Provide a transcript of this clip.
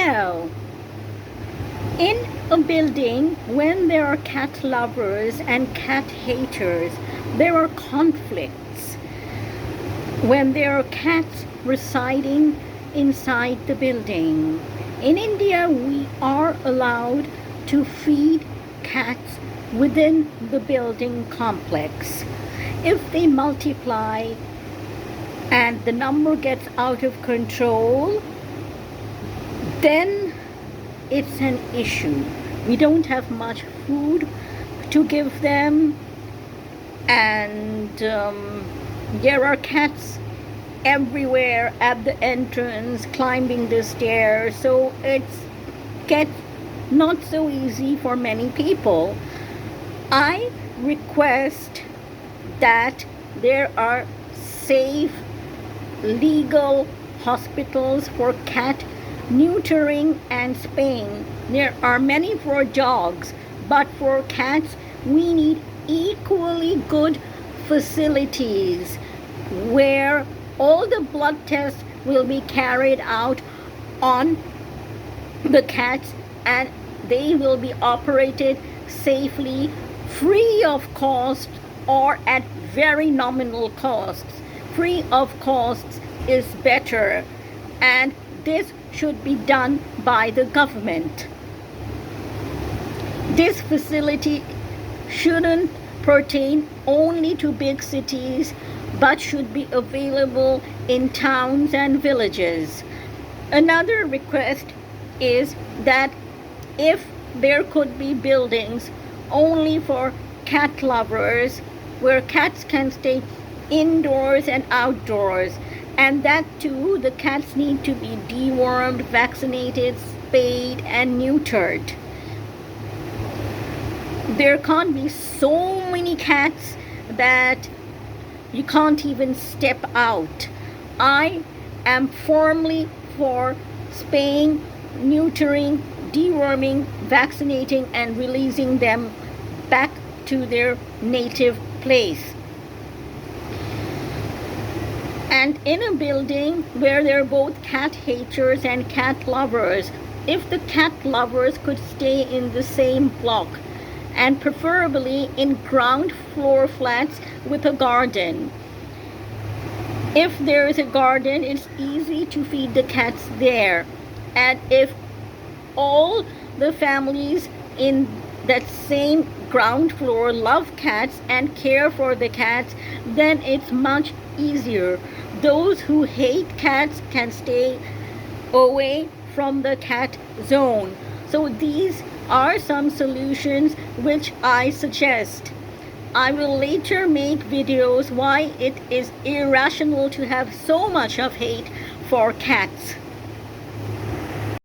Well, in a building, when there are cat lovers and cat haters, there are conflicts. When there are cats residing inside the building. In India, we are allowed to feed cats within the building complex. If they multiply and the number gets out of control, then it's an issue. We don't have much food to give them, and there are cats everywhere at the entrance, climbing the stairs, so it's gets not so easy for many people. I request that there are safe, legal hospitals for cat neutering and spaying. There are many for dogs, but for cats, we need equally good facilities where all the blood tests will be carried out on the cats and they will be operated safely, free of cost or at very nominal costs. Free of costs is better, and this should be done by the government. This facility shouldn't pertain only to big cities, but should be available in towns and villages. Another request is that if there could be buildings only for cat lovers, where cats can stay indoors and outdoors, and that too, the cats need to be dewormed, vaccinated, spayed, and neutered. There can't be so many cats that you can't even step out. I am firmly for spaying, neutering, deworming, vaccinating, and releasing them back to their native place. And in a building where there are both cat haters and cat lovers, if the cat lovers could stay in the same block, and preferably in ground floor flats with a garden. If there is a garden, it's easy to feed the cats there. And if all the families in that same ground floor love cats and care for the cats, then it's much easier. Those who hate cats can stay away from the cat zone. So these are some solutions which I suggest. I will later make videos why it is irrational to have so much of hate for cats.